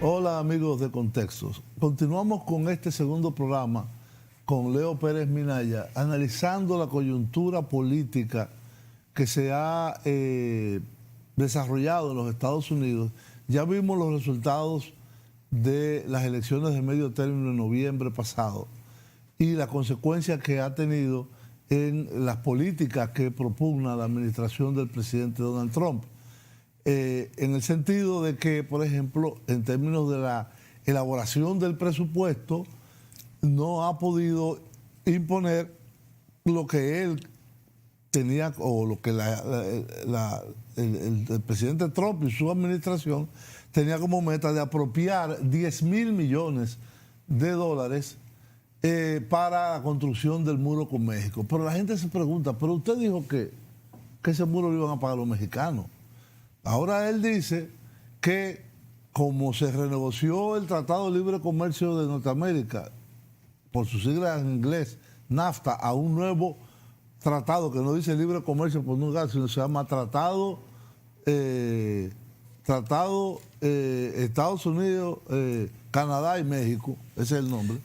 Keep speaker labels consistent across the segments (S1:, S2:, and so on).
S1: Hola amigos de Contextos. Continuamos con este segundo programa con Leo Pérez Minaya, analizando la coyuntura política que se ha desarrollado en los Estados Unidos. Ya vimos los resultados de las elecciones de medio término en noviembre pasado y la consecuencia que ha tenido en las políticas que propugna la administración del presidente Donald Trump. En el sentido de que, por ejemplo, en términos de la elaboración del presupuesto, no ha podido imponer lo que él tenía, o lo que el presidente Trump y su administración tenía como meta de apropiar 10.000 millones de dólares para la construcción del muro con México. Pero la gente se pregunta, pero usted dijo que ese muro lo iban a pagar los mexicanos. Ahora él dice que como se renegoció el Tratado de Libre Comercio de Norteamérica, por sus siglas en inglés, NAFTA, a un nuevo tratado que no dice Libre Comercio por un lugar, sino se llama Tratado Estados Unidos, Canadá y México, ese es el nombre.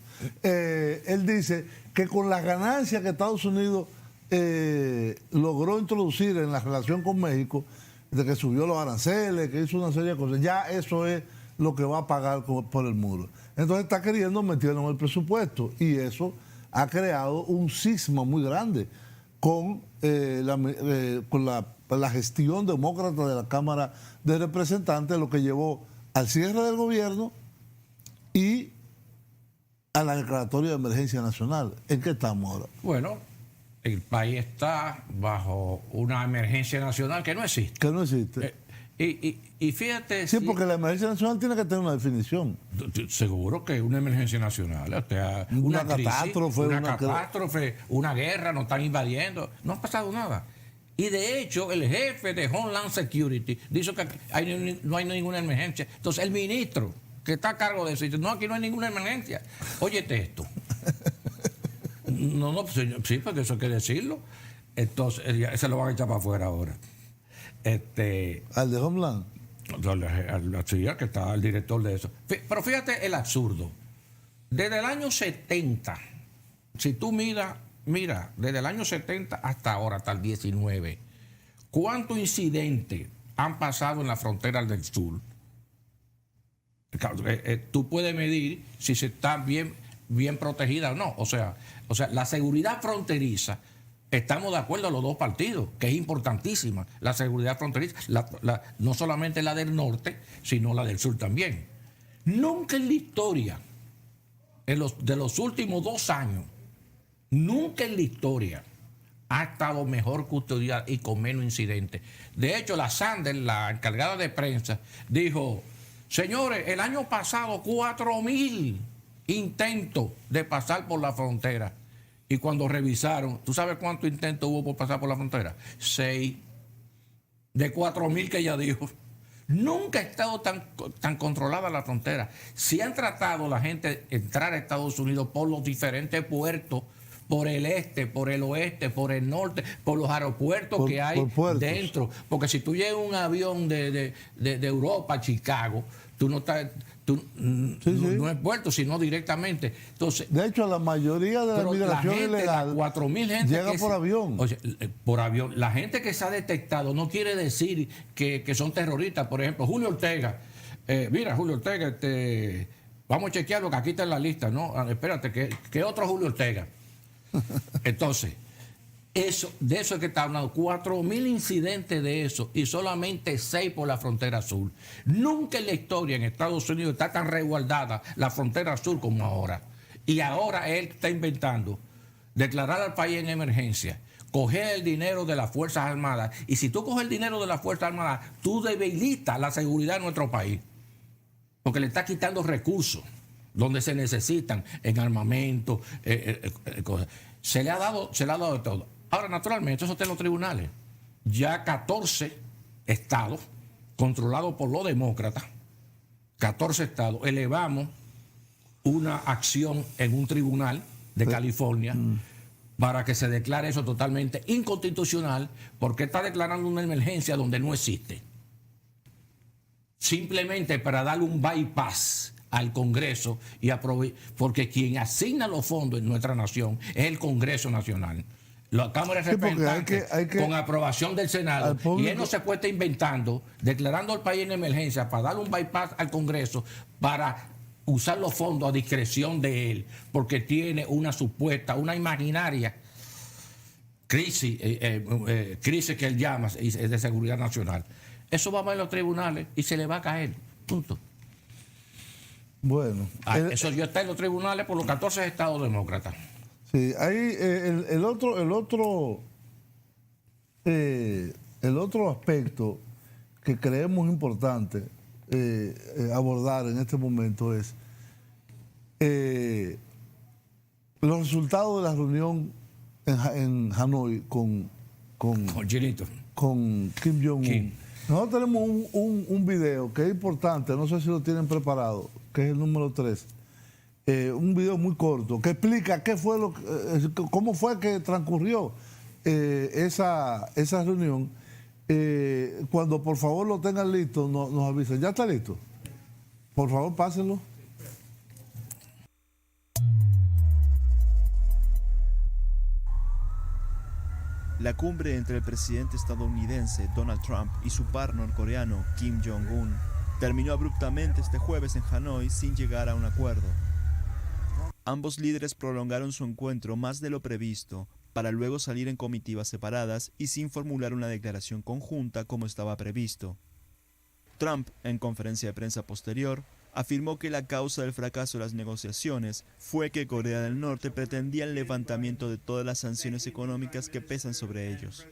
S1: Él dice que con las ganancias que Estados Unidos logró introducir en la relación con México, de que subió los aranceles, que hizo una serie de cosas, ya eso es lo que va a pagar por el muro. Entonces está queriendo meterlo en el presupuesto y eso ha creado un cisma muy grande con la gestión demócrata de la Cámara de Representantes, lo que llevó al cierre del gobierno y a la declaratoria de emergencia nacional. ¿En qué estamos ahora?
S2: Bueno, el país está bajo una emergencia nacional que no existe.
S1: Que no existe.
S2: Y fíjate...
S1: Sí, porque la emergencia nacional tiene que tener una definición.
S2: Seguro que una emergencia nacional, o sea,
S1: una
S2: crisis,
S1: catástrofe.
S2: Una guerra, nos están invadiendo. No ha pasado nada. Y de hecho, el jefe de Homeland Security dice que no hay ninguna emergencia. Entonces, el ministro que está a cargo de eso dice, no, aquí no hay ninguna emergencia. Óyete esto. No, señor, sí, porque eso hay que decirlo. Entonces, se lo van a echar para afuera ahora.
S1: ¿Al de Homeland?
S2: Sí, que está el director de eso. Pero fíjate el absurdo. Desde el año 70, si tú mira, desde el año 70 hasta ahora, hasta el 19, ¿cuántos incidentes han pasado en la frontera del sur? Tú puedes medir si se está bien protegida o no. O sea, la seguridad fronteriza, estamos de acuerdo a los dos partidos, que es importantísima. La seguridad fronteriza, no solamente la del norte, sino la del sur también. Nunca en la historia, de los últimos 2 años, nunca en la historia ha estado mejor custodiada y con menos incidentes. De hecho, la Sanders, la encargada de prensa, dijo, señores, el año pasado 4.000 intentos de pasar por la frontera. Y cuando revisaron, ¿tú sabes cuántos intentos hubo por pasar por la frontera? 6 de 4.000 que ella dijo. Nunca ha estado tan controlada la frontera. Si han tratado la gente entrar a Estados Unidos por los diferentes puertos, por el este, por el oeste, por el norte, por los aeropuertos que hay dentro. Porque si tú llegas un avión de Europa a Chicago, tú no estás... No es puerto, sino directamente. Entonces,
S1: de hecho, la mayoría de la migración ilegal
S2: 4.000 gente
S1: llega por avión.
S2: Oye, por avión. La gente que se ha detectado no quiere decir que son terroristas. Por ejemplo, Julio Ortega. Mira, Julio Ortega, vamos a chequearlo, que aquí está en la lista. No, espérate, ¿qué otro Julio Ortega? Entonces, de eso es que está hablando. 4.000 incidentes de eso y solamente 6 por la frontera sur. Nunca en la historia en Estados Unidos está tan resguardada la frontera sur como ahora. Y ahora él está inventando declarar al país en emergencia, coger el dinero de las Fuerzas Armadas. Y si tú coges el dinero de las Fuerzas Armadas, tú debilitas la seguridad de nuestro país. Porque le está quitando recursos donde se necesitan, en armamento, cosas. Se le ha dado de todo. Ahora, naturalmente, eso está en los tribunales. Ya 14 estados, controlados por los demócratas, 14 estados, elevamos una acción en un tribunal de California para que se declare eso totalmente inconstitucional, porque está declarando una emergencia donde no existe. simplemente para darle un bypass al Congreso porque quien asigna los fondos en nuestra nación es el Congreso Nacional. La Cámara de Representantes, con aprobación del Senado, y él no se puede estar inventando, declarando al país en emergencia para darle un bypass al Congreso para usar los fondos a discreción de él, porque tiene una supuesta, una imaginaria crisis que él llama de seguridad nacional. Eso va a los tribunales y se le va a caer. Punto.
S1: Bueno.
S2: Eso ya está en los tribunales por los 14 estados demócratas.
S1: Sí, ahí el otro aspecto que creemos importante abordar en este momento es los resultados de la reunión en Hanoi con Kim Jong-un. Nosotros tenemos un video que es importante, no sé si lo tienen preparado, que es el número 3. Un video muy corto que explica cómo fue que transcurrió esa reunión. Cuando por favor lo tengan listo, nos avisen. ¿Ya está listo? Por favor, pásenlo.
S3: La cumbre entre el presidente estadounidense Donald Trump y su par norcoreano Kim Jong-un terminó abruptamente este jueves en Hanoi sin llegar a un acuerdo. Ambos líderes prolongaron su encuentro más de lo previsto, para luego salir en comitivas separadas y sin formular una declaración conjunta como estaba previsto. Trump, en conferencia de prensa posterior, afirmó que la causa del fracaso de las negociaciones fue que Corea del Norte pretendía el levantamiento de todas las sanciones económicas que pesan sobre ellos.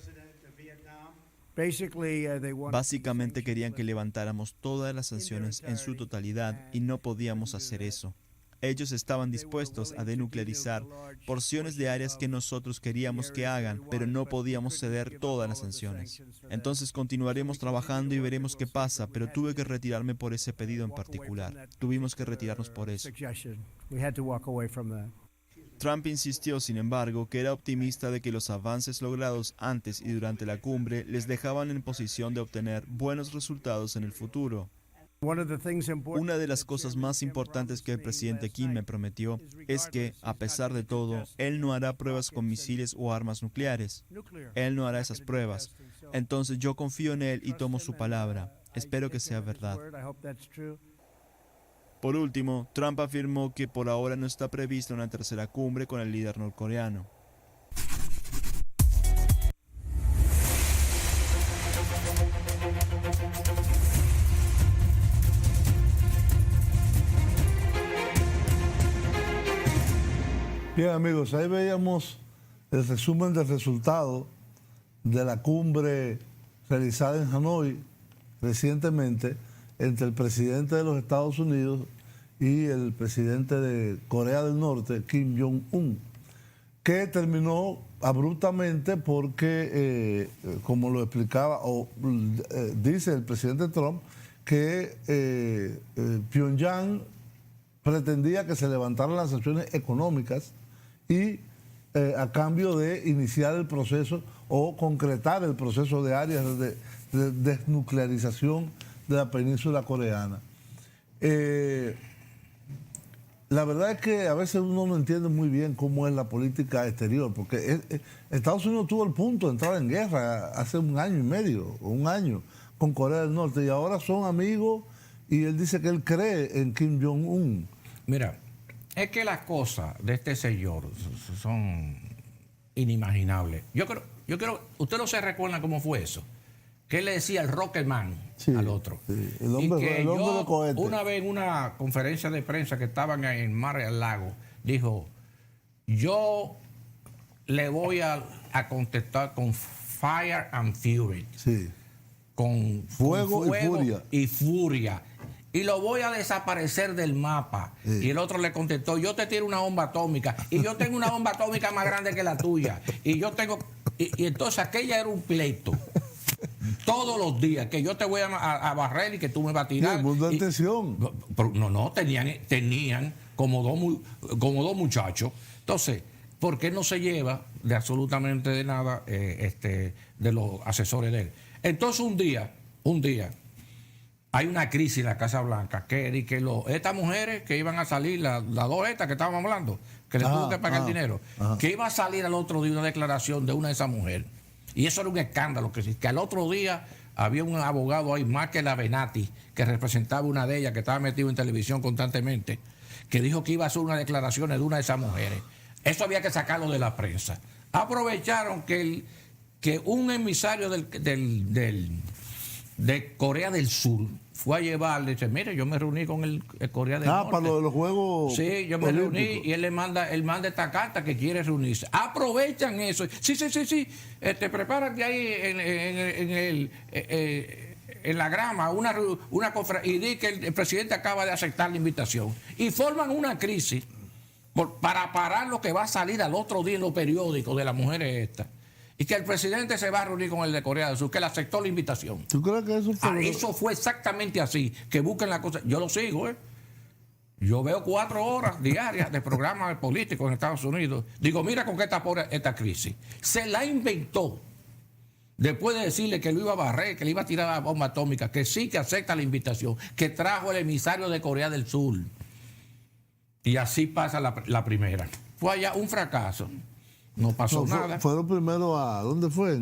S3: Básicamente querían que levantáramos todas las sanciones en su totalidad y no podíamos hacer eso. Ellos estaban dispuestos a denuclearizar porciones de áreas que nosotros queríamos que hagan, pero no podíamos ceder todas las sanciones. Entonces continuaremos trabajando y veremos qué pasa, pero tuve que retirarme por ese pedido en particular. Tuvimos que retirarnos por eso. Trump insistió, sin embargo, que era optimista de que los avances logrados antes y durante la cumbre les dejaban en posición de obtener buenos resultados en el futuro. Una de las cosas más importantes que el presidente Kim me prometió es que, a pesar de todo, él no hará pruebas con misiles o armas nucleares. Él no hará esas pruebas. Entonces yo confío en él y tomo su palabra. Espero que sea verdad. Por último, Trump afirmó que por ahora no está prevista una tercera cumbre con el líder norcoreano.
S1: Bien, amigos, ahí veíamos el resumen del resultado de la cumbre realizada en Hanoi recientemente entre el presidente de los Estados Unidos y el presidente de Corea del Norte, Kim Jong-un, que terminó abruptamente porque, como lo explicaba, dice el presidente Trump, que Pyongyang pretendía que se levantaran las sanciones económicas y a cambio de iniciar el proceso o concretar el proceso de áreas de desnuclearización de la península coreana. La verdad es que a veces uno no entiende muy bien cómo es la política exterior, porque Estados Unidos tuvo el punto de entrar en guerra hace 1 año y medio, o 1 año, con Corea del Norte, y ahora son amigos, y él dice que él cree en Kim Jong-un.
S2: Mira, es que las cosas de este señor son inimaginables. Yo creo, usted no se recuerda cómo fue eso, que él le decía el Rocketman al otro.
S1: Sí, el hombre de cohete.
S2: Una vez en una conferencia de prensa que estaban en el mar del lago, dijo, yo le voy a contestar con fire and fury.
S1: Sí.
S2: Con
S1: fuego
S2: y furia. Y lo voy a desaparecer del mapa. Sí. Y el otro le contestó, yo te tiro una bomba atómica. Y yo tengo una bomba atómica más grande que la tuya. Y yo tengo... Y entonces aquella era un pleito. Todos los días, que yo te voy a barrer y que tú me vas a tirar.
S1: Sí, mundo de atención.
S2: No, tenían como dos muchachos. Entonces, ¿por qué no se lleva de absolutamente de nada de los asesores de él? Entonces un día, hay una crisis en la Casa Blanca, estas mujeres que iban a salir, las dos estas que estábamos hablando, que les tuvo que pagar dinero, que iba a salir al otro día una declaración de una de esas mujeres. Y eso era un escándalo, que al otro día había un abogado ahí, Michael Avenatti, que representaba una de ellas, que estaba metido en televisión constantemente, que dijo que iba a hacer unas declaraciones de una de esas mujeres. Eso había que sacarlo de la prensa. Aprovecharon que un emisario de Corea del Sur fue a llevarle, dice, mire, yo me reuní con el Corea del Norte.
S1: Para lo de los Juegos
S2: Sí, yo me reuní
S1: Olímpicos.
S2: y él manda esta carta que quiere reunirse. Aprovechan eso. Sí. Prepárate ahí en la grama una conferencia y di que el presidente acaba de aceptar la invitación. Y forman una crisis para parar lo que va a salir al otro día en los periódicos de las mujeres estas. Y que el presidente se va a reunir con el de Corea del Sur, que le aceptó la invitación.
S1: ¿Tú crees que eso fue?
S2: Eso fue exactamente así, que busquen la cosa. Yo lo sigo, ¿eh? Yo veo 4 horas diarias de programas políticos en Estados Unidos. Digo, mira con qué está por esta crisis. Se la inventó. Después de decirle que lo iba a barrer, que le iba a tirar la bomba atómica, que sí que acepta la invitación, que trajo el emisario de Corea del Sur. Y así pasa la primera. Fue allá un fracaso. No pasó nada.
S1: Fueron primero a... ¿Dónde fue?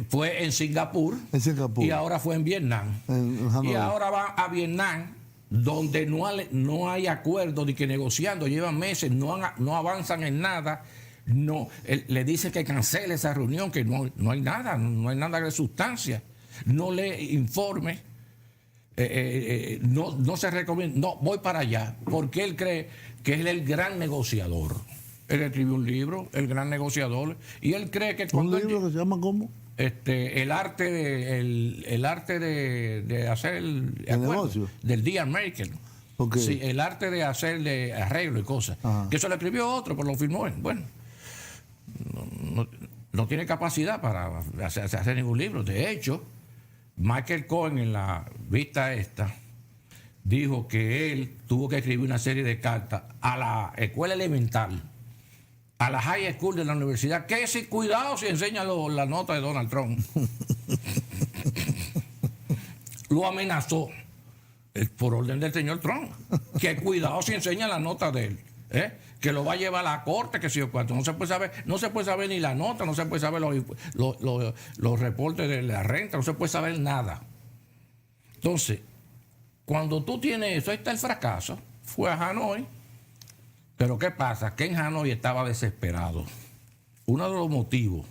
S2: Fue en Singapur.
S1: En Singapur.
S2: Y ahora fue en Vietnam.
S1: En Hanoi.
S2: Y ahora va a Vietnam, donde no hay acuerdo ni que negociando. Llevan meses, no avanzan en nada. Le dice que cancele esa reunión, que no hay nada de sustancia. No le informe. No se recomienda. No, voy para allá. Porque él cree que es el gran negociador. Él escribió un libro, El Gran Negociador, y él cree que cuando...
S1: ¿Un libro que se llama cómo?
S2: El arte de hacer el
S1: negocio.
S2: del Deal Maker.
S1: Okay.
S2: Sí, el arte de hacerle arreglo y cosas.
S1: Ajá.
S2: Que eso lo escribió otro, pero lo firmó él. Bueno, no tiene capacidad para hacer ningún libro. De hecho, Michael Cohen en la vista esta dijo que él tuvo que escribir una serie de cartas a la escuela elemental, a la high school de la universidad, que si cuidado si enseña la nota de Donald Trump. Lo amenazó por orden del señor Trump, que cuidado si enseña la nota de él, que lo va a llevar a la corte, que si o cuánto. No se puede saber ni la nota, no se puede saber los reportes de la renta, no se puede saber nada. Entonces, cuando tú tienes eso, ahí está el fracaso. Fue a Hanoi. Pero ¿qué pasa? Que en Hanoi estaba desesperado. Uno de los motivos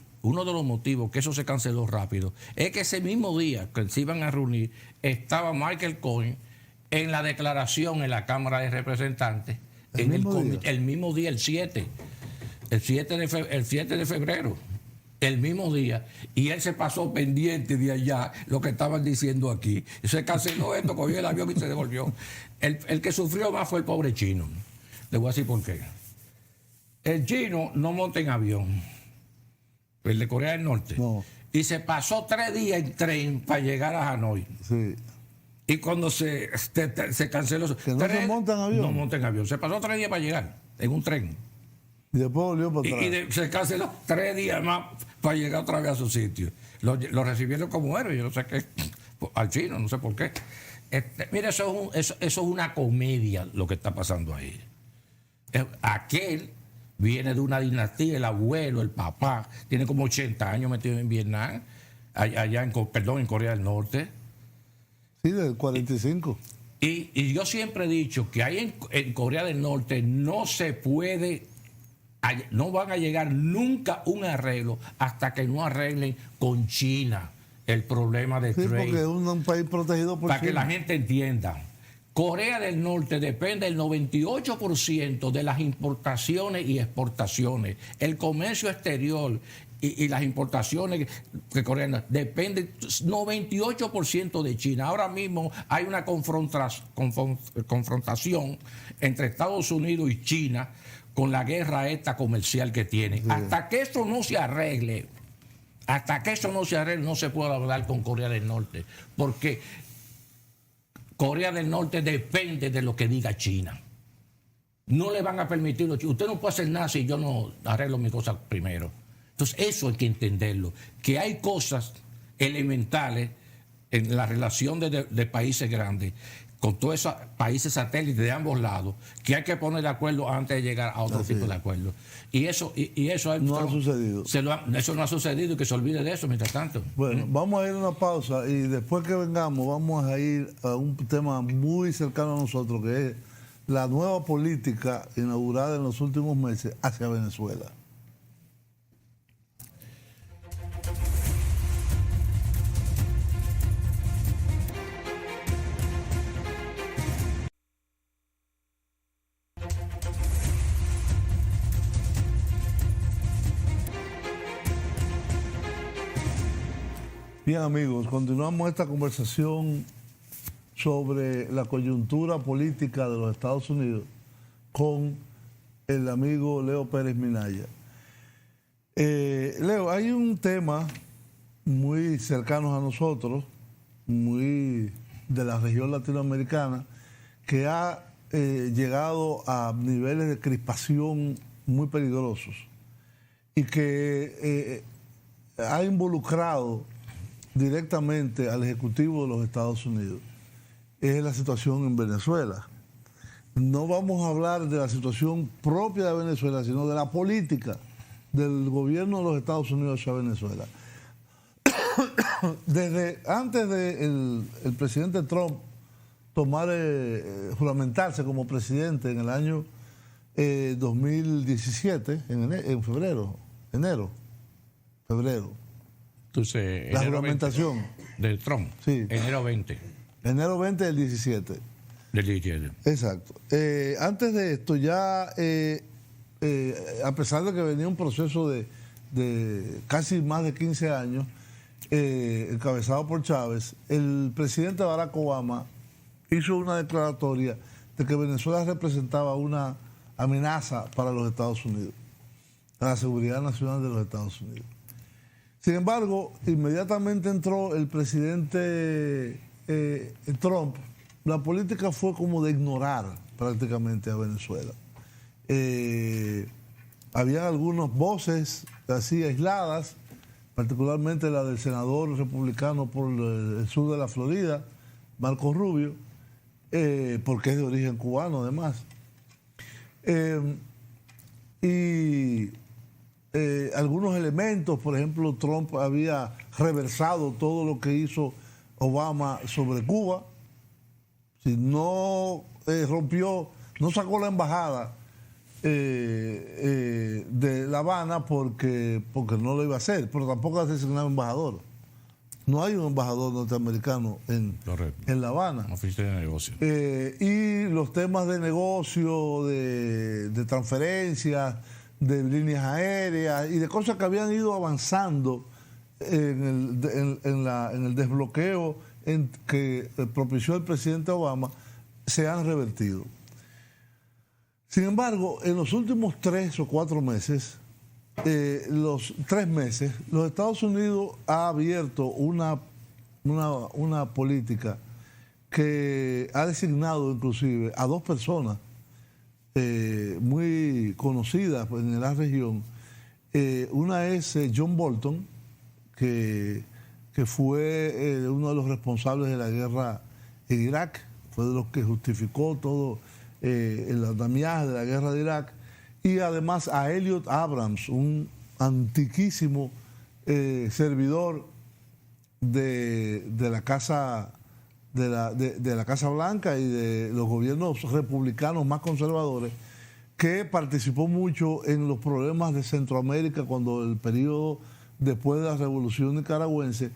S2: que eso se canceló rápido es que ese mismo día que se iban a reunir estaba Michael Cohen en la declaración en la Cámara de Representantes el mismo día, el 7 de febrero, el mismo día, y él se pasó pendiente de allá lo que estaban diciendo aquí. Se canceló esto, cogió el avión y se devolvió. El que sufrió más fue el pobre chino. Le voy a decir por qué. El chino no monta en avión, el de Corea del Norte,
S1: no.
S2: Y se pasó 3 días en tren para llegar a Hanoi.
S1: Sí.
S2: Y cuando se canceló...
S1: Que no se monta en avión.
S2: No monta en avión. Se pasó 3 días para llegar en un tren.
S1: Y después volvió para atrás.
S2: Y se canceló 3 días más para llegar otra vez a su sitio. Lo recibieron como héroe, yo no sé qué, al chino, no sé por qué. Mira, eso es una comedia lo que está pasando ahí. Aquel viene de una dinastía, el abuelo, el papá, tiene como 80 años metido en Vietnam, allá en Corea del Norte.
S1: Sí, del 45.
S2: Y yo siempre he dicho que ahí en Corea del Norte no van a llegar nunca un arreglo hasta que no arreglen con China el problema de
S1: Sí,
S2: trade.
S1: porque es un país protegido por
S2: Para
S1: China.
S2: que la gente entienda. Corea del Norte depende del 98% de las importaciones y exportaciones. El comercio exterior y las importaciones que Corea del Norte dependen 98% de China. Ahora mismo hay una confrontación entre Estados Unidos y China con la guerra esta comercial que tienen. Sí. Hasta que eso no se arregle, no se puede hablar con Corea del Norte. Porque Corea del Norte depende de lo que diga China. No le van a permitir los chinos. Usted no puede hacer nada si yo no arreglo mi cosa primero. Entonces, eso hay que entenderlo. Que hay cosas elementales en la relación de países grandes con todos esos países satélites de ambos lados, que hay que poner de acuerdo antes de llegar a otro tipo de acuerdo. Y eso
S1: no ha sucedido.
S2: Eso no ha sucedido y que se olvide de eso mientras tanto.
S1: Bueno, vamos a ir a una pausa y después que vengamos vamos a ir a un tema muy cercano a nosotros, que es la nueva política inaugurada en los últimos meses hacia Venezuela. Bien, amigos, continuamos esta conversación sobre la coyuntura política de los Estados Unidos con el amigo Leo Pérez Minaya. Leo, hay un tema muy cercano a nosotros, muy de la región latinoamericana, que ha llegado a niveles de crispación muy peligrosos y que ha involucrado directamente al Ejecutivo de los Estados Unidos. Es la situación en Venezuela. No vamos a hablar de la situación propia de Venezuela, sino de la política del gobierno de los Estados Unidos hacia Venezuela. Desde antes de el presidente Trump tomar, juramentarse como presidente en el año 2017, en febrero.
S2: Entonces,
S1: La juramentación.
S2: Del Trump.
S1: Sí.
S2: Enero 20.
S1: Enero 20 del 17.
S2: Del 17.
S1: Exacto. Antes de esto, ya, a pesar de que venía un proceso de casi más de 15 años, encabezado por Chávez, el presidente Barack Obama hizo una declaratoria de que Venezuela representaba una amenaza para los Estados Unidos, para la seguridad nacional de los Estados Unidos. Sin embargo, inmediatamente entró el presidente Trump. La política fue como de ignorar prácticamente a Venezuela. Había algunas voces así aisladas, particularmente la del senador republicano por el sur de la Florida, Marco Rubio, porque es de origen cubano además. Algunos elementos, por ejemplo, Trump había reversado todo lo que hizo Obama sobre Cuba. Si no rompió, no sacó la embajada de La Habana porque no lo iba a hacer, pero tampoco ha designado embajador. No hay un embajador norteamericano en La Habana.
S2: Oficio de negocio.
S1: Y los temas de negocio, de transferencias, de líneas aéreas y de cosas que habían ido avanzando en el desbloqueo que propició el presidente Obama, se han revertido. Sin embargo, en los últimos 3 o 4 meses, los 3 meses, los Estados Unidos ha abierto una política que ha designado inclusive a 2 personas muy conocidas en la región. Una es John Bolton, que fue uno de los responsables de la guerra en Irak, fue de los que justificó todo el andamiaje de la guerra de Irak, y además a Elliot Abrams, un antiquísimo servidor de la Casa de la Casa Blanca y de los gobiernos republicanos más conservadores, que participó mucho en los problemas de Centroamérica cuando el periodo después de la revolución nicaragüense,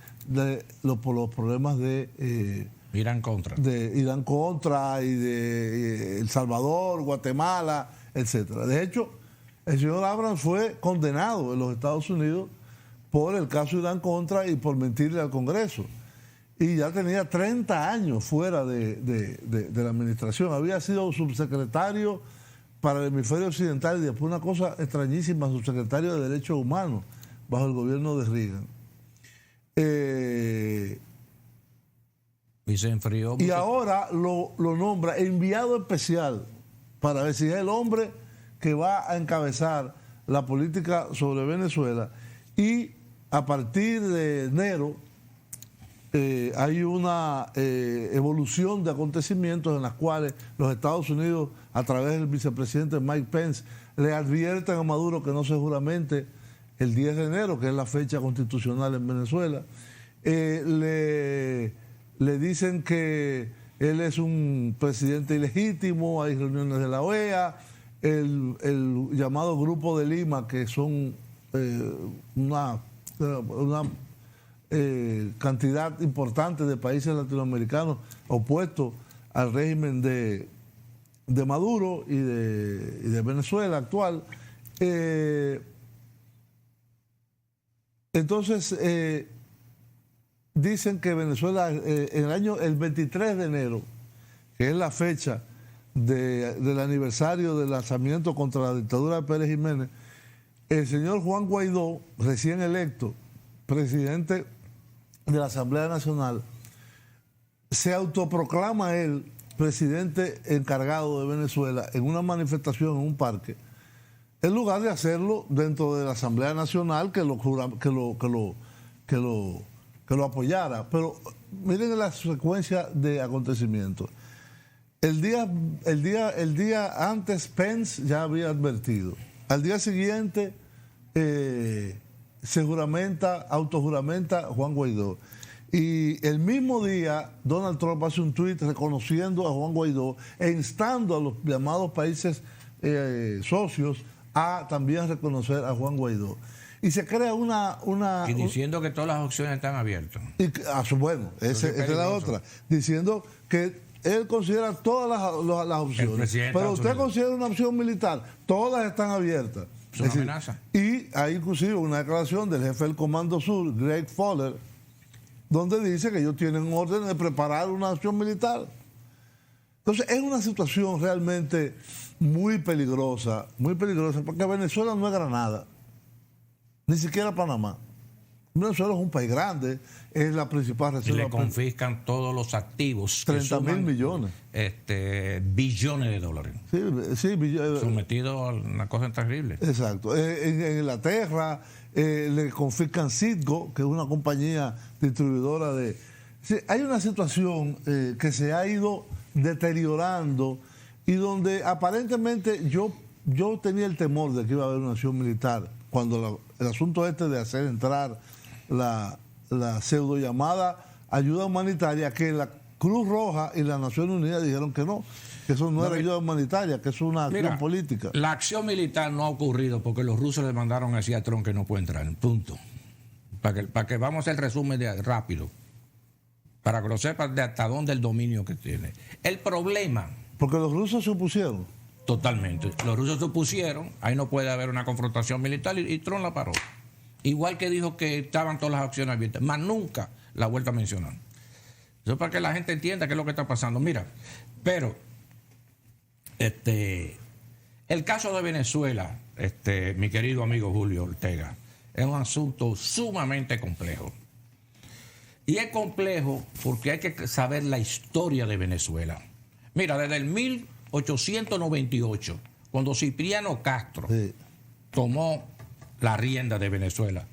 S1: por los problemas de
S2: Irán Contra
S1: y de El Salvador, Guatemala, etcétera. De hecho, el señor Abrams fue condenado en los Estados Unidos por el caso Irán Contra y por mentirle al Congreso. Y ya tenía 30 años fuera de la administración. Había sido subsecretario para el hemisferio occidental y después una cosa extrañísima, subsecretario de Derechos Humanos bajo el gobierno de Reagan.
S2: Y se enfrió.
S1: Y ahora lo nombra enviado especial para ver si es el hombre que va a encabezar la política sobre Venezuela. Y a partir de enero hay una evolución de acontecimientos en las cuales los Estados Unidos, a través del vicepresidente Mike Pence, le advierten a Maduro que no se juramente el 10 de enero, que es la fecha constitucional en Venezuela. Le dicen que él es un presidente ilegítimo, hay reuniones de la OEA, el llamado Grupo de Lima, que son una cantidad importante de países latinoamericanos opuestos al régimen de Maduro y de Venezuela actual. Entonces, dicen que Venezuela, en el 23 de enero, que es la fecha del aniversario del lanzamiento contra la dictadura de Pérez Jiménez, el señor Juan Guaidó, recién electo presidente de la Asamblea Nacional, se autoproclama él presidente encargado de Venezuela en una manifestación en un parque, en lugar de hacerlo dentro de la Asamblea Nacional que lo apoyara. Pero miren la secuencia de acontecimientos. El día antes Pence ya había advertido. Al día siguiente se autojuramenta Juan Guaidó. Y el mismo día Donald Trump hace un tuit reconociendo a Juan Guaidó e instando a los llamados países socios a también reconocer a Juan Guaidó. Y se crea
S2: y diciendo que todas las opciones están abiertas.
S1: Y, bueno, esa es la otra. Diciendo que él considera todas las opciones. Pero usted considera una opción militar. Todas están abiertas.
S2: Es una amenaza.
S1: Y hay inclusive una declaración del jefe del Comando Sur, Greg Fowler, donde dice que ellos tienen orden de preparar una acción militar. Entonces es una situación realmente muy peligrosa, porque Venezuela no es Granada, ni siquiera Panamá. Venezuela es un país grande, es la principal reserva.
S2: Y le confiscan todos los activos.
S1: 30.000 millones.
S2: Billones de dólares.
S1: Sí,
S2: sometido a una cosa terrible.
S1: Exacto. En Inglaterra le confiscan Citgo, que es una compañía distribuidora de... Sí, hay una situación que se ha ido deteriorando y donde aparentemente yo tenía el temor de que iba a haber una acción militar cuando el asunto de hacer entrar la pseudo llamada ayuda humanitaria, que la Cruz Roja y las Naciones Unidas dijeron que no, que eso no era ayuda humanitaria, que eso es una acción política.
S2: La acción militar no ha ocurrido porque los rusos le mandaron así a Trump que no puede entrar, punto. Para que vamos a hacer el resumen rápido, para que lo sepas de hasta dónde el dominio que tiene. El problema...
S1: Porque los rusos se opusieron.
S2: Totalmente. Los rusos se opusieron, ahí no puede haber una confrontación militar y Trump la paró. Igual que dijo que estaban todas las opciones abiertas, más nunca la vuelta a mencionar. Eso es para que la gente entienda qué es lo que está pasando. Mira, pero el caso de Venezuela, mi querido amigo Julio Ortega, es un asunto sumamente complejo. Y es complejo porque hay que saber la historia de Venezuela. Mira, desde el 1898, cuando Cipriano Castro tomó la rienda de Venezuela,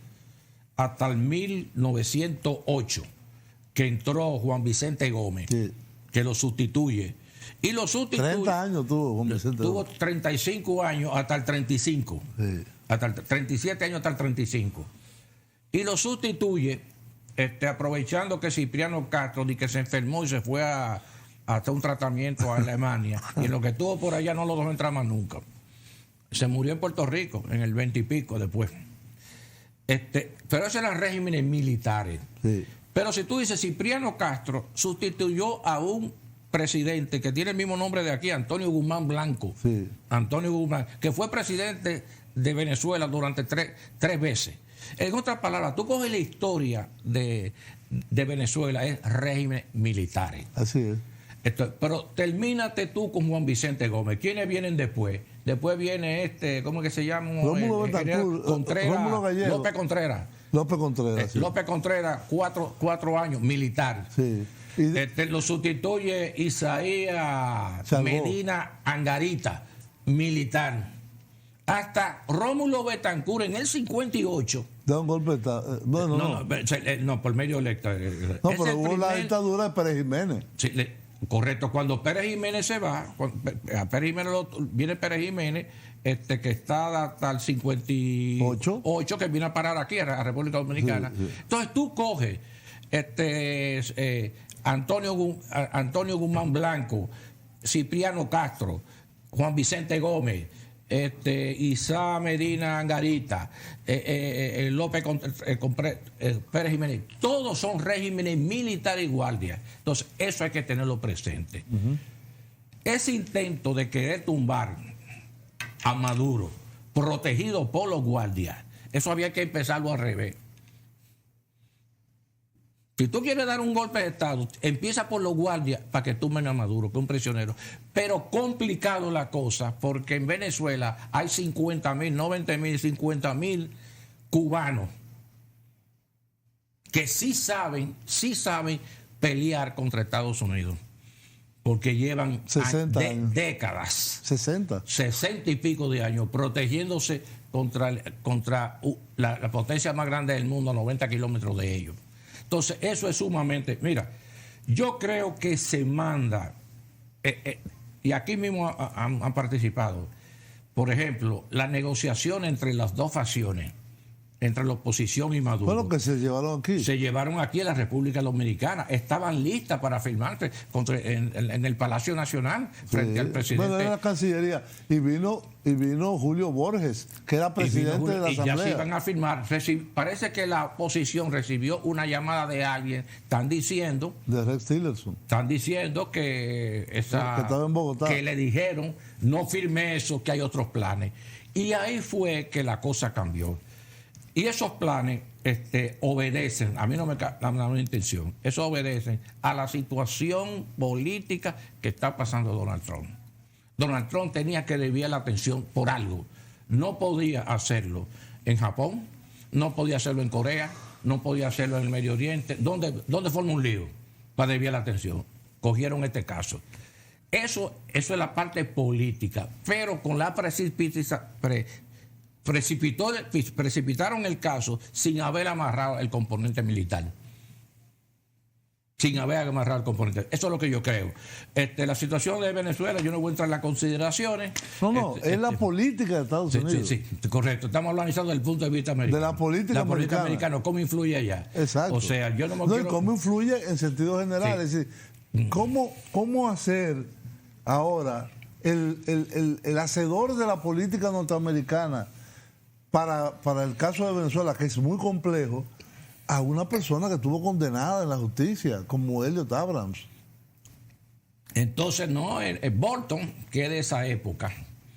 S2: hasta el 1908, que entró Juan Vicente Gómez, que lo sustituye. Y lo sustituye.
S1: 30 años tuvo Juan Vicente Gómez.
S2: Tuvo 35 años hasta el 35. Hasta el 37 años hasta el 35. Y lo sustituye, aprovechando que Cipriano Castro que se enfermó y se fue a hacer un tratamiento a Alemania. Y en lo que estuvo por allá no lo dejó entrar más nunca. Se murió en Puerto Rico en el 20 y pico después. Pero esos eran regímenes militares. Sí. Pero si tú dices Cipriano Castro sustituyó a un presidente que tiene el mismo nombre de aquí, Antonio Guzmán Blanco. Sí. Antonio Guzmán, que fue presidente de Venezuela durante tres veces. En otras palabras, tú coges la historia de Venezuela, es regímenes militares.
S1: Así es.
S2: Pero termínate tú con Juan Vicente Gómez. ¿Quiénes vienen después? Después viene ¿cómo que se llama?
S1: Rómulo Contreras.
S2: López Contreras.
S1: López Contreras. Sí.
S2: López Contreras, cuatro años, militar.
S1: Sí.
S2: Lo sustituye Isaías Medina Angarita, militar. Hasta Rómulo Betancourt en el 58.
S1: Da un golpe de Estado. Bueno,
S2: No, por medio electoral.
S1: No, pero hubo la dictadura de Pérez Jiménez.
S2: Sí, correcto. Cuando Pérez Jiménez se va, a Pérez Jiménez viene Pérez Jiménez, que está hasta el 58, que viene a parar aquí a la República Dominicana. Sí. Entonces tú coges Antonio Guzmán Blanco, Cipriano Castro, Juan Vicente Gómez, Isá Medina Angarita, López Pérez Jiménez, todos son regímenes militares y guardias. Entonces, eso hay que tenerlo presente. Ese intento de querer tumbar a Maduro, protegido por los guardias, eso había que empezarlo al revés. Si tú quieres dar un golpe de Estado, empieza por los guardias para que tumben a Maduro, que es un prisionero. Pero complicado la cosa, porque en Venezuela hay 50.000, no 20.000, 50.000 cubanos que sí saben pelear contra Estados Unidos. Porque llevan
S1: 60 años.
S2: Décadas.
S1: 60
S2: y pico de años protegiéndose contra la potencia más grande del mundo a 90 kilómetros de ellos. Entonces, eso es sumamente... Mira, yo creo que se manda, y aquí mismo han participado, por ejemplo, la negociación entre las dos facciones, entre la oposición y Maduro.
S1: Bueno, que se llevaron aquí.
S2: Se llevaron aquí a la República Dominicana. Estaban listas para firmarse en el Palacio Nacional frente al presidente.
S1: Bueno, era la Cancillería. Y vino Julio Borges, que era presidente de la Asamblea.
S2: Y ya se iban a firmar. Parece que la oposición recibió una llamada de alguien. Están diciendo...
S1: De Rex Tillerson.
S2: Están diciendo que
S1: estaba en Bogotá.
S2: Que le dijeron, no firme eso, que hay otros planes. Y ahí fue que la cosa cambió. Y esos planes obedecen, a mí no me da una intención, esos obedecen a la situación política que está pasando Donald Trump. Donald Trump tenía que desviar la atención por algo. No podía hacerlo en Japón, no podía hacerlo en Corea, no podía hacerlo en el Medio Oriente. ¿Dónde forma un lío para desviar la atención? Cogieron este caso. Eso es la parte política, pero con la precipitaron el caso sin haber amarrado el componente militar. Sin haber amarrado el componente. Eso es lo que yo creo. La situación de Venezuela, yo no voy a entrar en las consideraciones.
S1: No, es la política de Estados Unidos.
S2: Sí, correcto. Estamos organizando desde el punto de vista americano.
S1: De la política
S2: americana. ¿Cómo influye allá?
S1: Exacto.
S2: O sea, yo no me quiero...
S1: ¿Y cómo influye en sentido general? Sí. Es decir, ¿cómo hacer ahora el hacedor de la política norteamericana para el caso de Venezuela, que es muy complejo, a una persona que estuvo condenada en la justicia, como Elliot Abrams?
S2: Entonces, no, Bolton, que es de esa época.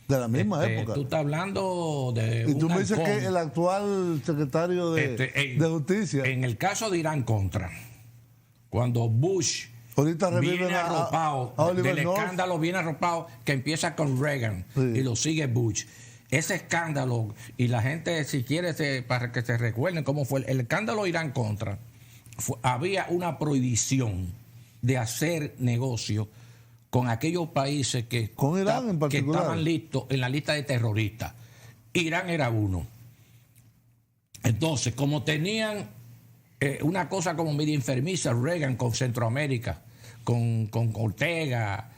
S1: De la misma época.
S2: Tú estás hablando de...
S1: Y tú me dices que el actual secretario de Justicia...
S2: En el caso de Irán Contra, cuando Bush...
S1: Ahorita
S2: viene arropado, del escándalo viene arropado, que empieza con Reagan y lo sigue Bush. Ese escándalo, y la gente, si quiere, para que se recuerden cómo fue el escándalo Irán Contra, había una prohibición de hacer negocio con aquellos países que estaban listos en la lista de terroristas. Irán era uno. Entonces, como tenían una cosa como media enfermiza, Reagan con Centroamérica, con Ortega,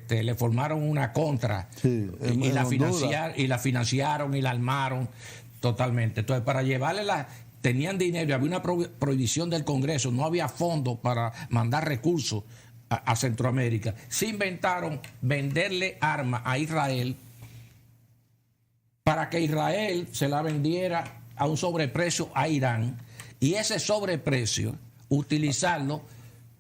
S2: le formaron una contra y la financiaron y la armaron totalmente. Entonces, para llevarle tenían dinero, había una prohibición del Congreso, no había fondos para mandar recursos a Centroamérica. Se inventaron venderle armas a Israel para que Israel se la vendiera a un sobreprecio a Irán, y ese sobreprecio utilizarlo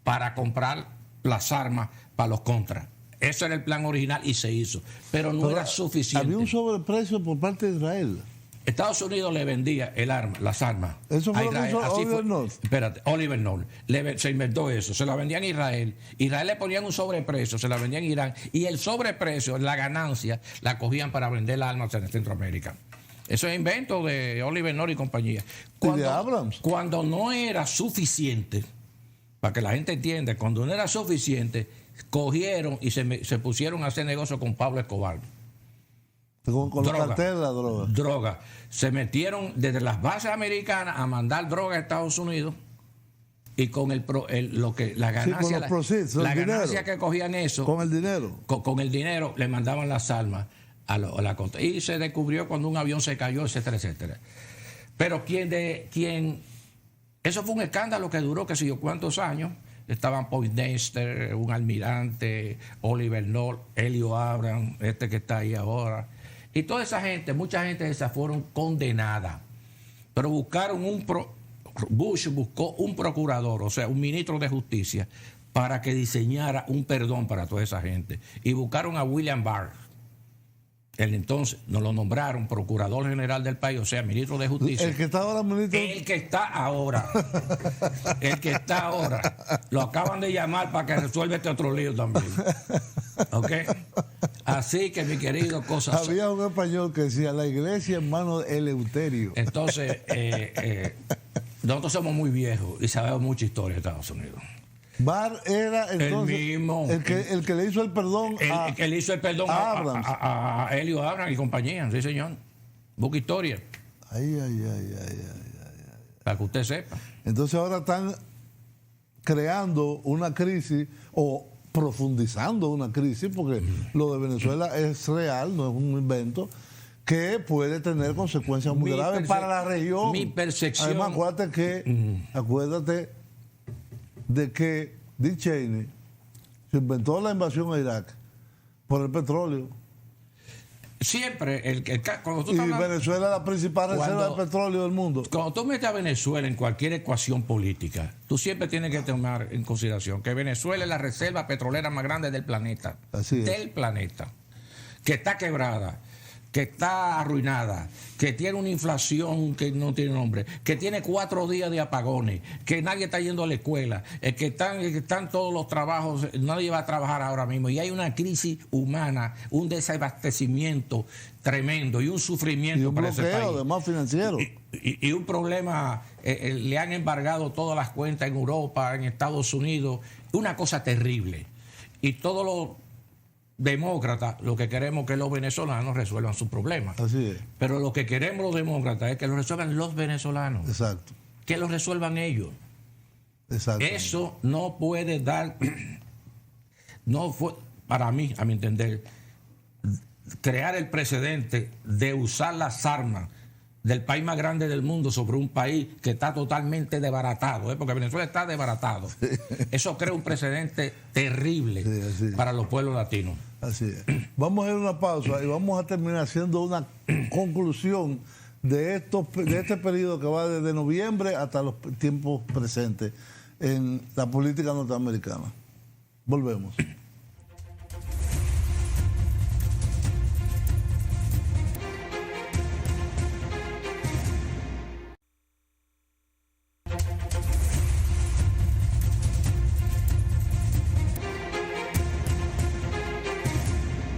S2: para comprar las armas para los contras. Ese era el plan original y se hizo, pero no era suficiente.
S1: Había un sobreprecio por parte de Israel.
S2: Estados Unidos le vendía las armas.
S1: Eso fue lo que hizo Oliver North.
S2: Espérate, Oliver North se inventó eso, se la vendían a Israel. Israel le ponían un sobreprecio, se la vendían a Irán, y el sobreprecio, la ganancia, la cogían para vender las armas en Centroamérica. Eso es invento de Oliver North y compañía.
S1: ¿Y de Abrams?
S2: Cuando no era suficiente, para que la gente entienda, cuando no era suficiente, cogieron y se pusieron a hacer negocio con Pablo Escobar.
S1: Con los carteles de la droga.
S2: Droga. Se metieron desde las bases americanas a mandar droga a Estados Unidos y con la ganancia, la ganancia que cogían eso.
S1: Con el dinero.
S2: Con el dinero le mandaban las armas a la costa. Y se descubrió cuando un avión se cayó, etcétera, etcétera. Pero eso fue un escándalo que duró qué sé yo cuántos años. Estaban Poindexter, un almirante, Oliver North, Helio Abrams, este que está ahí ahora. Y toda esa gente, mucha gente de esas fueron condenadas. Pero Bush buscó un procurador, o sea, un ministro de justicia, para que diseñara un perdón para toda esa gente. Y buscaron a William Barr. Él entonces nos lo nombraron procurador general del país, o sea, ministro de justicia.
S1: El que está ahora, ministro.
S2: El que está ahora. El que está ahora. Lo acaban de llamar para que resuelva este otro lío también. ¿Ok? Así que, mi querido Cosa.
S1: Había un español que decía: la iglesia en manos de Eleuterio.
S2: Entonces, nosotros somos muy viejos y sabemos mucha historia de Estados Unidos.
S1: Barr era entonces
S2: el mismo,
S1: el que le hizo el perdón
S2: que le hizo el perdón a Helio Abrams y compañía, sí señor. Busca historia.
S1: Ay.
S2: Para que usted sepa.
S1: Entonces ahora están creando una crisis o profundizando una crisis, porque lo de Venezuela es real, no es un invento, que puede tener consecuencias muy graves para la región.
S2: Mi percepción.
S1: Además, acuérdate de que Dick Cheney se inventó la invasión a Irak por el petróleo.
S2: Siempre, cuando tú
S1: y Venezuela es la principal reserva de petróleo del mundo.
S2: Cuando tú metes a Venezuela en cualquier ecuación política, tú siempre tienes que tomar en consideración que Venezuela es la reserva petrolera más grande del planeta.
S1: Así es.
S2: Del planeta. Que está quebrada, que está arruinada, que tiene una inflación que no tiene nombre, que tiene 4 días de apagones, que nadie está yendo a la escuela, que están todos los trabajos, nadie va a trabajar ahora mismo, y hay una crisis humana, un desabastecimiento tremendo y un sufrimiento para ese país. Y un bloqueo,
S1: además, financiero.
S2: Y un problema, le han embargado todas las cuentas en Europa, en Estados Unidos, una cosa terrible. Y todos los demócratas, lo que queremos es que los venezolanos resuelvan sus problemas.
S1: Así es.
S2: Pero lo que queremos los demócratas es que lo resuelvan los venezolanos.
S1: Exacto.
S2: Que lo resuelvan ellos.
S1: Exacto.
S2: Eso no puede dar, no fue, para mí, a mi entender, crear el precedente de usar las armas del país más grande del mundo sobre un país que está totalmente desbaratado, porque Venezuela está desbaratado. Sí. Eso crea un precedente terrible para los pueblos latinos.
S1: Así es. Vamos a ir a una pausa y vamos a terminar haciendo una conclusión de este periodo que va desde noviembre hasta los tiempos presentes en la política norteamericana. Volvemos.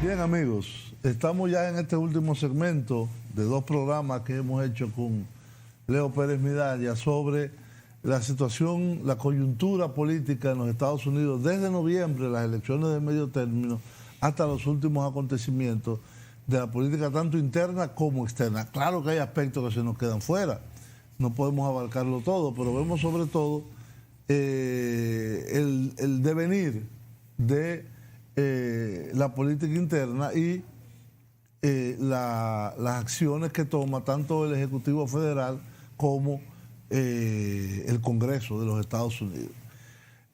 S1: Bien, amigos, estamos ya en este último segmento de 2 programas que hemos hecho con Leo Pérez Midalla sobre la situación, la coyuntura política en los Estados Unidos desde noviembre, las elecciones de medio término, hasta los últimos acontecimientos de la política tanto interna como externa. Claro que hay aspectos que se nos quedan fuera, no podemos abarcarlo todo, pero vemos sobre todo el devenir de la política interna y las acciones que toma tanto el Ejecutivo Federal como el Congreso de los Estados Unidos.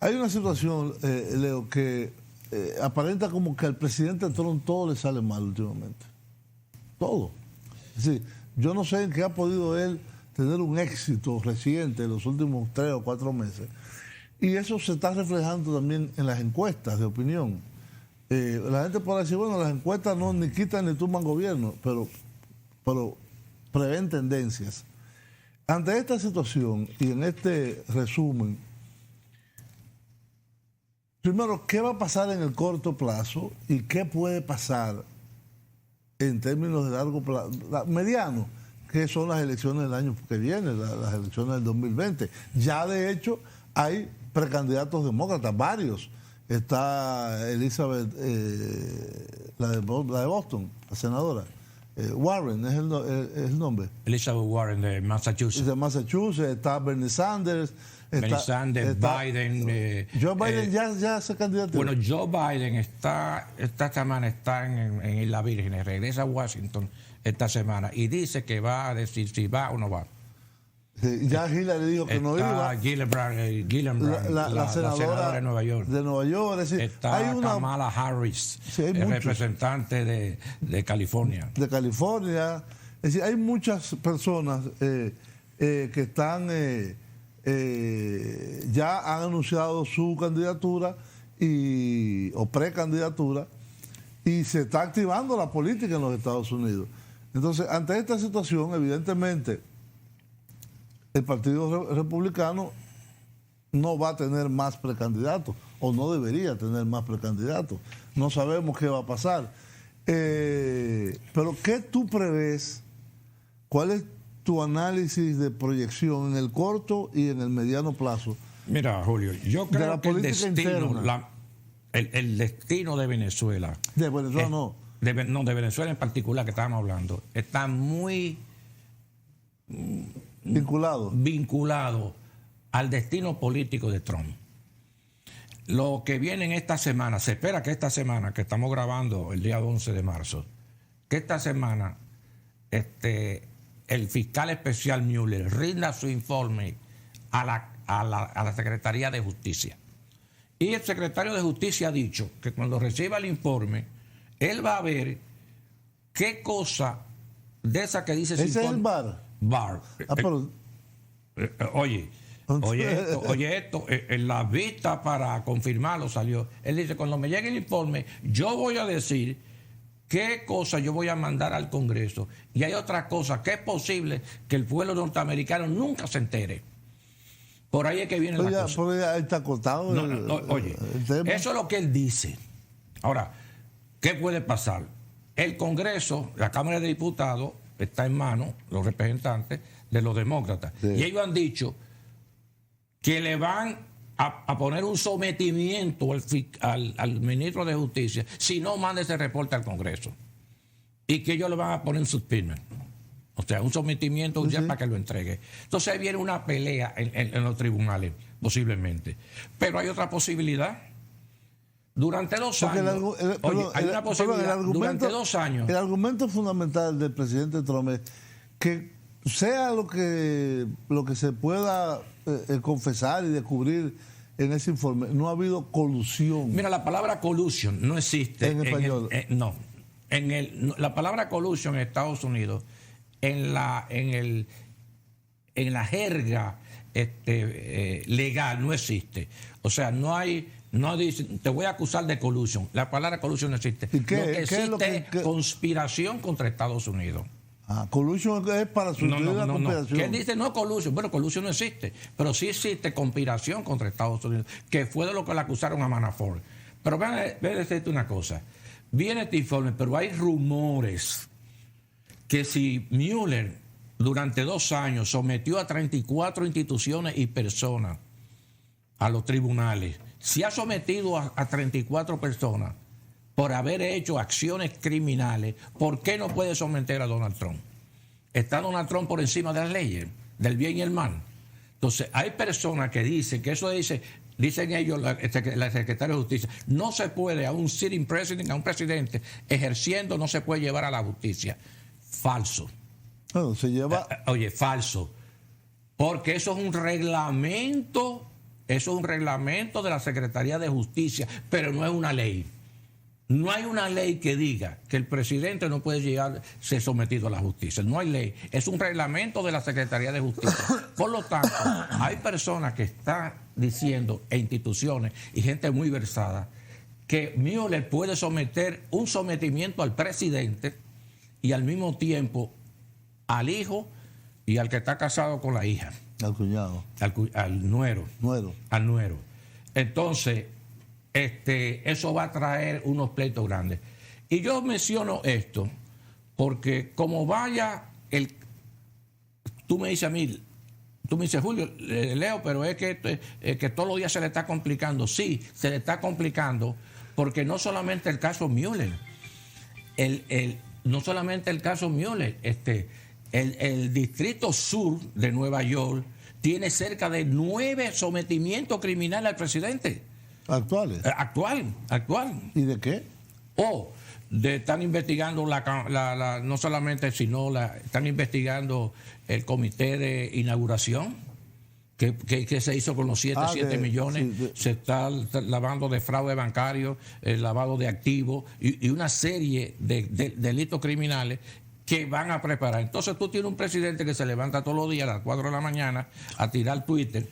S1: Hay una situación, Leo, que aparenta como que al presidente Trump todo le sale mal últimamente. Todo. Es decir, yo no sé en qué ha podido él tener un éxito reciente en los últimos 3 o 4 meses. Y eso se está reflejando también en las encuestas de opinión. La gente puede decir, bueno, las encuestas no ni quitan ni tumban gobierno, pero prevén tendencias. Ante esta situación y en este resumen, primero, ¿qué va a pasar en el corto plazo y qué puede pasar en términos de largo plazo, mediano, que son las elecciones del año que viene, las elecciones del 2020? Ya de hecho hay precandidatos demócratas, varios. Está Elizabeth, la de Boston, la senadora, Warren es el nombre.
S2: Elizabeth Warren de Massachusetts.
S1: De Massachusetts, está Bernie Sanders.
S2: Bernie Sanders, Biden.
S1: Joe Biden ya se candidató.
S2: Bueno, Joe Biden esta semana está en Isla Vírgenes, regresa a Washington esta semana y dice que va a decir si va o no va.
S1: Sí, ya Hillary dijo que no iba.
S2: Gillibrand, la senadora de Nueva York.
S1: De Nueva York. Es decir,
S2: está
S1: hay una,
S2: Kamala Harris,
S1: sí,
S2: el representante de California.
S1: De California. Es decir, hay muchas personas que están ya han anunciado su candidatura o precandidatura y se está activando la política en los Estados Unidos. Entonces, ante esta situación, evidentemente, el Partido Republicano no va a tener más precandidatos, o no debería tener más precandidatos. No sabemos qué va a pasar. Pero, ¿qué tú prevés? ¿Cuál es tu análisis de proyección en el corto y en el mediano plazo?
S2: Mira, Julio, yo creo que el destino, el destino de Venezuela.
S1: De Venezuela no.
S2: De Venezuela en particular, que estábamos hablando, está muy vinculado al destino político de Trump. Lo que viene en esta semana, se espera que esta semana, que estamos grabando el día 11 de marzo, que esta semana el fiscal especial Mueller rinda su informe a la Secretaría de Justicia. Y el secretario de Justicia ha dicho que cuando reciba el informe, él va a ver qué cosa de esa que dice...
S1: ¿Ese es el
S2: Barr.
S1: Pero...
S2: Oye esto, en la vista para confirmarlo salió. Él dice, cuando me llegue el informe, yo voy a decir qué cosa yo voy a mandar al Congreso. Y hay otra cosa, que es posible que el pueblo norteamericano nunca se entere. Por ahí es que viene la cosa.
S1: Por ahí está acotado.
S2: Oye, eso es lo que él dice. Ahora, ¿qué puede pasar? El Congreso, la Cámara de Diputados, está en manos, los representantes de los demócratas. Sí. Y ellos han dicho que le van a poner un sometimiento al ministro de Justicia si no manda ese reporte al Congreso. Y que ellos le van a poner un subpoena. O sea, un sometimiento ya para que lo entregue. Entonces ahí viene una pelea en los tribunales, posiblemente. Pero hay otra posibilidad. Durante 2 años. Hay una posibilidad. Durante 2 años.
S1: El argumento fundamental del presidente Trump es que sea lo que se pueda confesar y descubrir en ese informe, no ha habido colusión.
S2: Mira, la palabra collusion no existe.
S1: En español.
S2: La palabra collusion en Estados Unidos, en la jerga legal no existe. O sea, no dice, te voy a acusar de collusion. La palabra collusion no existe.
S1: ¿Y qué,
S2: lo que existe
S1: es lo que,
S2: conspiración contra Estados Unidos.
S1: Collusion es para sustituir la conspiración.
S2: ¿Quién dice no collusion? Bueno, collusion no existe, pero sí existe conspiración contra Estados Unidos, que fue de lo que le acusaron a Manafort. Pero vean decirte una cosa. Viene este informe, pero hay rumores que si Mueller durante 2 años sometió a 34 instituciones y personas a los tribunales, si ha sometido a 34 personas por haber hecho acciones criminales, ¿por qué no puede someter a Donald Trump? Está Donald Trump por encima de las leyes, del bien y el mal. Entonces, hay personas que dicen que eso dicen ellos, la Secretaria de Justicia, no se puede a un sitting president, a un presidente ejerciendo, no se puede llevar a la justicia. Falso.
S1: No, se lleva...
S2: falso. Porque eso es un reglamento, de la Secretaría de Justicia, pero no es una ley. No hay una ley que diga que el presidente no puede ser sometido a la justicia. No hay ley. Es un reglamento de la Secretaría de Justicia. Por lo tanto, hay personas que están diciendo, e instituciones y gente muy versada, que Mueller puede someter un sometimiento al presidente y al mismo tiempo al hijo y al que está casado con la hija.
S1: Al cuñado.
S2: Al nuero. Al nuero. Entonces, eso va a traer unos pleitos grandes. Y yo menciono esto porque como vaya tú me dices a mí, Julio, Leo, pero es que todos los días se le está complicando. Sí, se le está complicando porque no solamente el caso Mueller, no solamente el caso Mueller, el Distrito Sur de Nueva York tiene cerca de 9 sometimientos criminales al presidente.
S1: ¿Actuales?
S2: Actual.
S1: ¿Y de qué?
S2: Están investigando no solamente, sino están investigando el comité de inauguración que se hizo con los 7 millones. Sí, se está lavando de fraude bancario, el lavado de activos y una serie de delitos criminales que van a preparar. Entonces tú tienes un presidente que se levanta todos los días a las 4 de la mañana a tirar Twitter.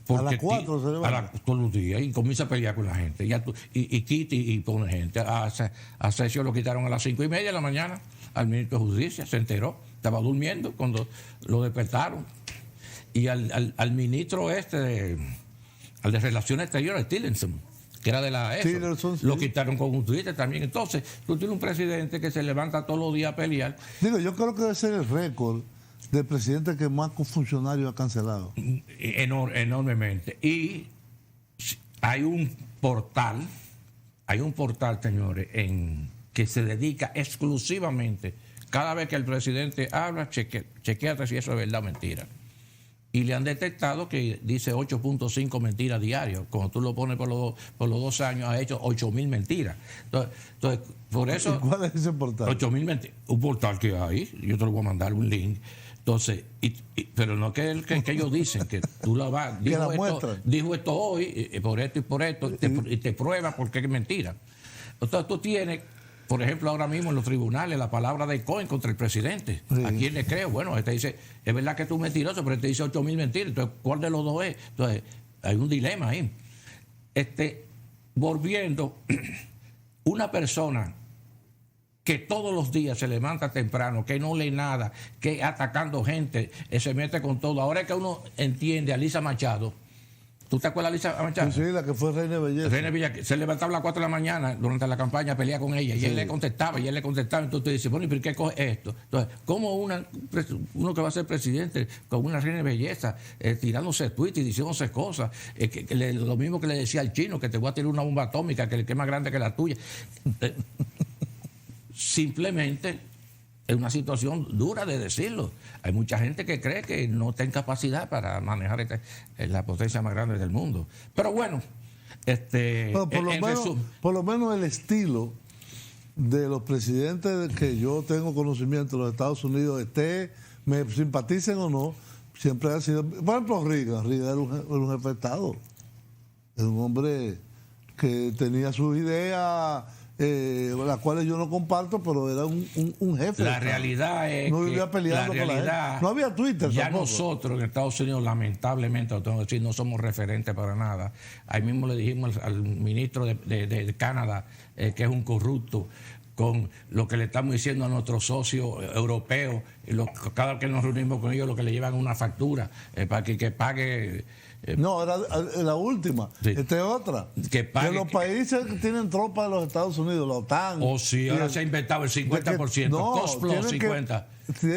S1: A las 4 se levanta.
S2: Todos los días y comienza a pelear con la gente. Y quita y pone gente. A Sesio lo quitaron a las 5:30 de la mañana. Al ministro de Justicia se enteró. Estaba durmiendo cuando lo despertaron. Y al ministro al de Relaciones Exteriores, Tillerson, que era de la ESO, lo quitaron con un Twitter también. Entonces, tú tienes un presidente que se levanta todos los días a pelear.
S1: Yo creo que debe ser el récord del presidente que más funcionarios ha cancelado.
S2: Enormemente. Y hay un portal, señores, que se dedica exclusivamente, cada vez que el presidente habla, chequéate si eso es verdad o mentira. Y le han detectado que dice 8.5 mentiras diarias. Cuando tú lo pones por los 2 años, ha hecho 8.000 mentiras. Entonces, por eso...
S1: ¿Y cuál es ese portal?
S2: 8.000 mentiras. Un portal que hay, yo te lo voy a mandar un link. Entonces, pero no que ellos dicen que tú la vas... Dijo esto hoy, por esto y por esto, y te prueba porque es mentira. Entonces tú tienes... Por ejemplo, ahora mismo en los tribunales, la palabra de Cohen contra el presidente. Sí. ¿A quién le creo? Bueno, este dice, es verdad que tú es mentiroso, pero este dice 8.000 mentiras. Entonces, ¿cuál de los dos es? Entonces, hay un dilema ahí. Volviendo, una persona que todos los días se levanta temprano, que no lee nada, que atacando gente, se mete con todo. Ahora es que uno entiende a Lisa Machado. ¿Tú te acuerdas de Lisa Machado?
S1: Sí, la que fue Reina Belleza.
S2: Reina Belleza, se levantaba a las 4 de la mañana durante la campaña a pelear con ella, y él le contestaba, entonces tú dices, bueno, ¿y por qué coge esto? Entonces, ¿cómo uno que va a ser presidente con una Reina Belleza tirándose tweets y diciéndose cosas, lo mismo que le decía al chino, que te voy a tirar una bomba atómica, que es más grande que la tuya? Simplemente es una situación dura de decirlo. Hay mucha gente que cree que no tiene capacidad para manejar la potencia más grande del mundo. Pero bueno,
S1: por lo menos el estilo de los presidentes que yo tengo conocimiento de los Estados Unidos, me simpaticen o no, siempre ha sido... Por ejemplo, Reagan era un jefe de Estado. Era un hombre que tenía sus ideas... las cuales yo no comparto, pero era un jefe.
S2: La realidad es
S1: no vivía peleando con la gente. No había Twitter
S2: ya
S1: tampoco.
S2: Nosotros en Estados Unidos, lamentablemente, lo tengo que decir, no somos referentes para nada. Ahí mismo le dijimos al ministro de Canadá que es un corrupto, con lo que le estamos diciendo a nuestros socios europeos. Cada vez que nos reunimos con ellos, lo que le llevan una factura para que pague...
S1: No, era la última. Sí. Esta es otra.
S2: Que
S1: los países que tienen tropas de los Estados Unidos, la OTAN.
S2: Sí, ahora se ha inventado el 50%. Cost plus 50%.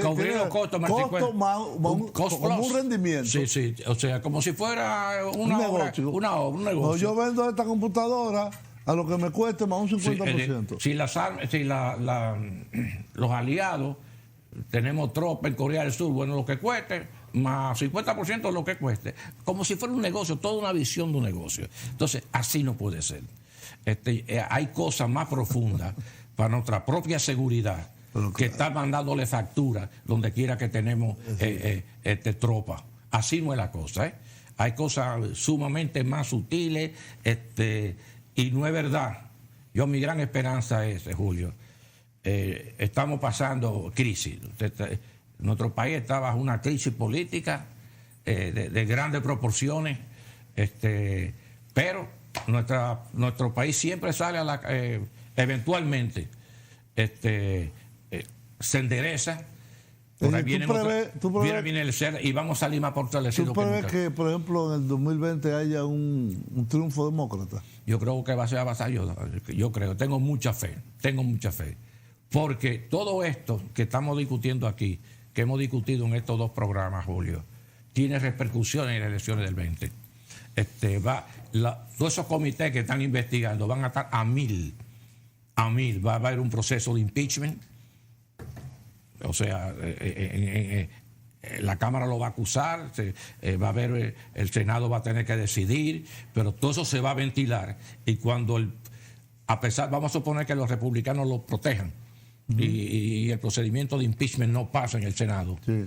S2: Cubrir los costos más 50%.
S1: Como un rendimiento.
S2: Sí. O sea, como si fuera un negocio. Un negocio.
S1: No, yo vendo esta computadora a lo que me cueste más un 50%.
S2: Si los aliados tenemos tropas en Corea del Sur, bueno, lo que cueste, más 50% de lo que cueste, como si fuera un negocio, toda una visión de un negocio. Entonces, así no puede ser. Hay cosas más profundas para nuestra propia seguridad, que está mandándole factura donde quiera que tenemos tropas. Así no es la cosa, Hay cosas sumamente más sutiles, y no es verdad. Mi gran esperanza es, Julio, estamos pasando crisis. Nuestro país está bajo una crisis política de grandes proporciones, pero nuestro país siempre sale eventualmente se endereza. Por ahí viene el ser y vamos a salir más fortalecidos.
S1: ¿Tú prevés que, por ejemplo, en el 2020 haya un triunfo demócrata?
S2: Yo creo que va a ser avasallador. Yo creo, tengo mucha fe. Porque todo esto que estamos discutiendo aquí, que hemos discutido en estos 2 programas, Julio, tiene repercusiones en las elecciones del 20. Todos esos comités que están investigando van a estar a mil. Va a haber un proceso de impeachment O sea, la Cámara lo va a acusar, va a haber, el Senado va a tener que decidir, pero todo eso se va a ventilar. Y cuando, a pesar, vamos a suponer que los republicanos lo protejan, y el procedimiento de impeachment no pasa en el Senado,
S1: Sí.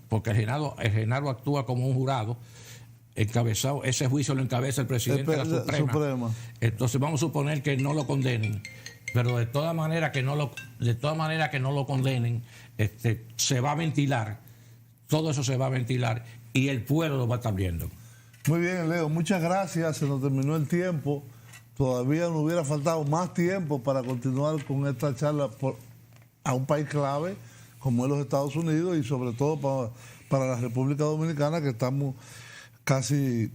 S2: Porque el Senado actúa como un jurado encabezado, ese juicio lo encabeza el presidente de la Suprema. Entonces vamos a suponer que no lo condenen, pero de toda manera que no lo condenen, se va a ventilar, todo eso se va a ventilar y el pueblo lo va a estar viendo.
S1: Muy bien, Leo, muchas gracias, se nos terminó el tiempo. Todavía nos hubiera faltado más tiempo para continuar con esta charla a un país clave como es los Estados Unidos y sobre todo para la República Dominicana, que estamos casi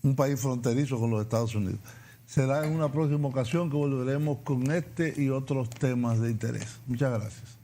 S1: un país fronterizo con los Estados Unidos. Será en una próxima ocasión que volveremos con este y otros temas de interés. Muchas gracias.